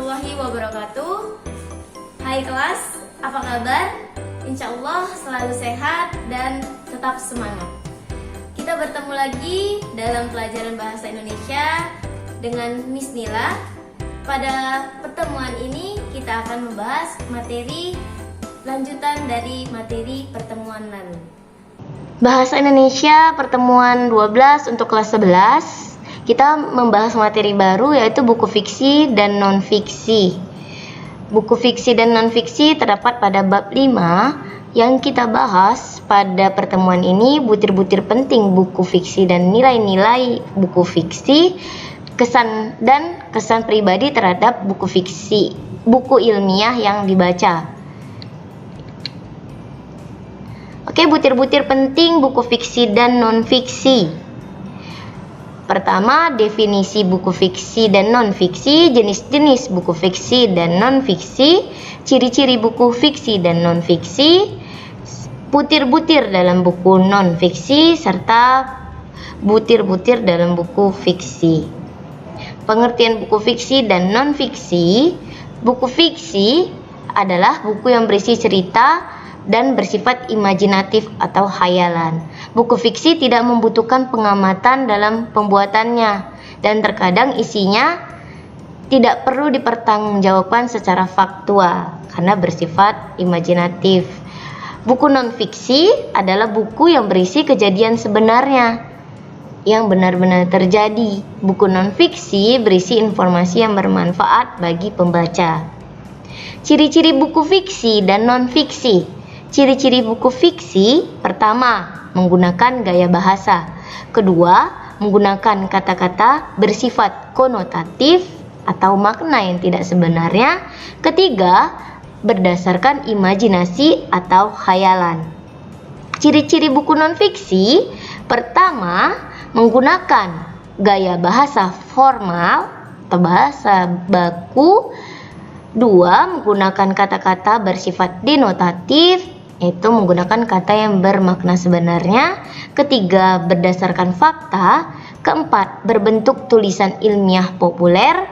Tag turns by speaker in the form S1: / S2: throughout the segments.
S1: warahmatullahi wabarakatuh. Hai kelas, apa kabar? Insya Allah selalu sehat dan tetap semangat. Kita bertemu lagi dalam pelajaran bahasa Indonesia dengan Miss Nila. Pada pertemuan ini kita akan membahas materi lanjutan dari materi pertemuan lalu. Bahasa Indonesia pertemuan 12 untuk kelas 11. Kita membahas materi baru yaitu buku fiksi dan non-fiksi. Buku fiksi dan non-fiksi terdapat pada bab 5 yang kita bahas pada pertemuan ini, butir-butir penting buku fiksi dan nilai-nilai buku fiksi, kesan pribadi terhadap buku fiksi, buku ilmiah yang dibaca. Oke, butir-butir penting buku fiksi dan non-fiksi. Pertama, definisi buku fiksi dan non-fiksi, jenis-jenis buku fiksi dan non-fiksi, ciri-ciri buku fiksi dan non-fiksi, butir-butir dalam buku non-fiksi, serta butir-butir dalam buku fiksi. Pengertian buku fiksi dan non-fiksi. Buku fiksi adalah buku yang berisi cerita dan bersifat imajinatif atau khayalan. Buku fiksi tidak membutuhkan pengamatan dalam pembuatannya dan terkadang isinya tidak perlu dipertanggungjawabkan secara faktual karena bersifat imajinatif. Buku non-fiksi adalah buku yang berisi kejadian sebenarnya yang benar-benar terjadi. Buku non-fiksi berisi informasi yang bermanfaat bagi pembaca. Ciri-ciri buku fiksi dan non-fiksi. Ciri-ciri buku fiksi: pertama, menggunakan gaya bahasa. Kedua, menggunakan kata-kata bersifat konotatif atau makna yang tidak sebenarnya. Ketiga, berdasarkan imajinasi atau khayalan. Ciri-ciri buku non-fiksi: pertama, menggunakan gaya bahasa formal atau bahasa baku. Dua, menggunakan kata-kata bersifat denotatif, yaitu menggunakan kata yang bermakna sebenarnya. Ketiga, berdasarkan fakta. Keempat, berbentuk tulisan ilmiah populer.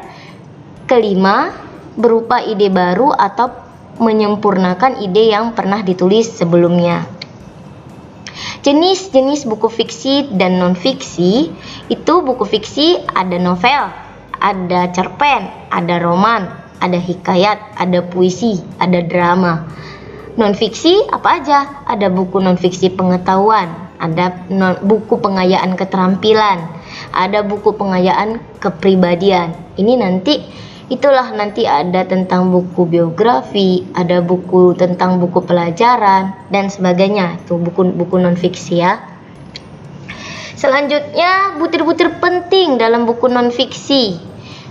S1: Kelima, berupa ide baru atau menyempurnakan ide yang pernah ditulis sebelumnya. Jenis-jenis buku fiksi dan non-fiksi itu: buku fiksi ada novel, ada cerpen, ada roman, ada hikayat, ada puisi, ada drama. Non-fiksi apa aja? Ada buku non-fiksi pengetahuan, ada buku pengayaan keterampilan, ada buku pengayaan kepribadian. Ini nanti ada tentang buku biografi, ada buku tentang buku pelajaran dan sebagainya. Itu buku-buku non-fiksi ya. Selanjutnya, butir-butir penting dalam buku non-fiksi.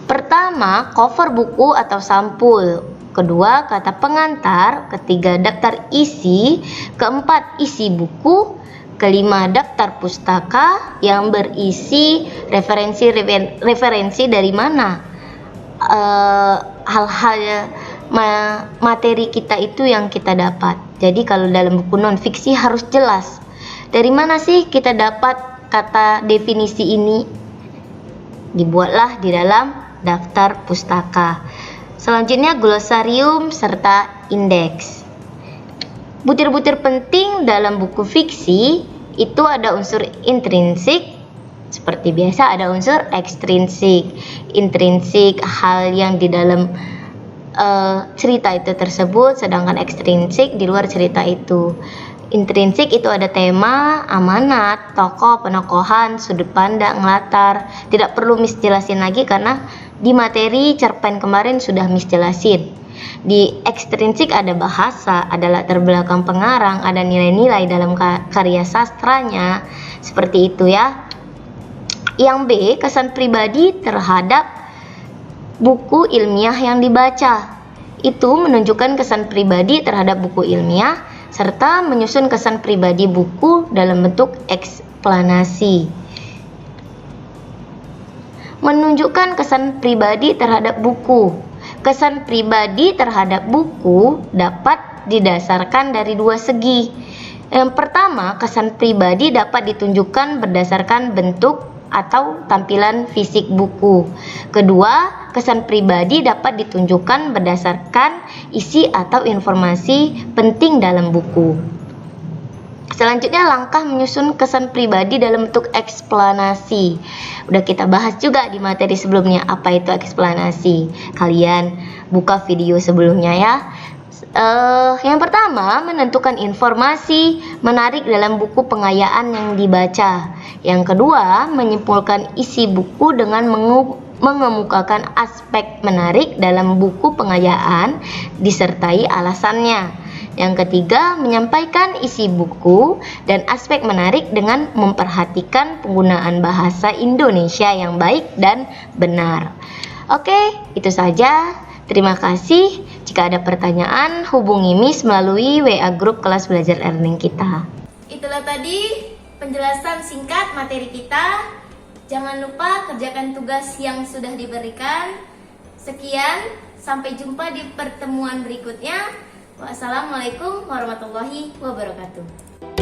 S1: Pertama, cover buku atau sampul. Kedua, kata pengantar. Ketiga, daftar isi. Keempat, isi buku. Kelima, daftar pustaka yang berisi referensi dari mana hal-hal materi kita itu yang kita dapat. Jadi kalau dalam buku non fiksi harus jelas dari mana sih kita dapat kata definisi ini. Dibuatlah di dalam daftar pustaka. Selanjutnya, glosarium serta indeks. Butir-butir penting dalam buku fiksi itu ada unsur intrinsik, seperti biasa ada unsur ekstrinsik. Intrinsik hal yang di dalam cerita itu tersebut, sedangkan ekstrinsik di luar cerita itu. Intrinsik itu ada tema, amanat, tokoh, penokohan, sudut pandang, latar. Tidak perlu Miss jelasin lagi karena di materi cerpen kemarin sudah Miss jelasin. Di ekstrinsik ada bahasa, ada latar belakang pengarang, ada nilai-nilai dalam karya sastranya. Seperti itu ya. Yang B, kesan pribadi terhadap buku ilmiah yang dibaca. Itu menunjukkan kesan pribadi terhadap buku ilmiah serta menyusun kesan pribadi buku dalam bentuk eksplanasi. Menunjukkan kesan pribadi terhadap buku. Kesan pribadi terhadap buku dapat didasarkan dari dua segi. Yang pertama, kesan pribadi dapat ditunjukkan berdasarkan bentuk atau tampilan fisik buku. Kedua, kesan pribadi dapat ditunjukkan berdasarkan isi atau informasi penting dalam buku. Selanjutnya, langkah menyusun kesan pribadi dalam bentuk eksplanasi. Udah kita bahas juga di materi sebelumnya apa itu eksplanasi. Kalian buka video sebelumnya ya. Yang pertama, menentukan informasi menarik dalam buku pengayaan yang dibaca. Yang kedua, menyimpulkan isi buku dengan mengemukakan aspek menarik dalam buku pengayaan disertai alasannya. Yang ketiga, menyampaikan isi buku dan aspek menarik dengan memperhatikan penggunaan bahasa Indonesia yang baik dan benar. Oke, itu saja. Terima kasih. Jika ada pertanyaan, hubungi Miss melalui WA grup kelas belajar learning kita.
S2: Itulah tadi penjelasan singkat materi kita. Jangan lupa kerjakan tugas yang sudah diberikan. Sekian, sampai jumpa di pertemuan berikutnya. Wassalamualaikum warahmatullahi wabarakatuh.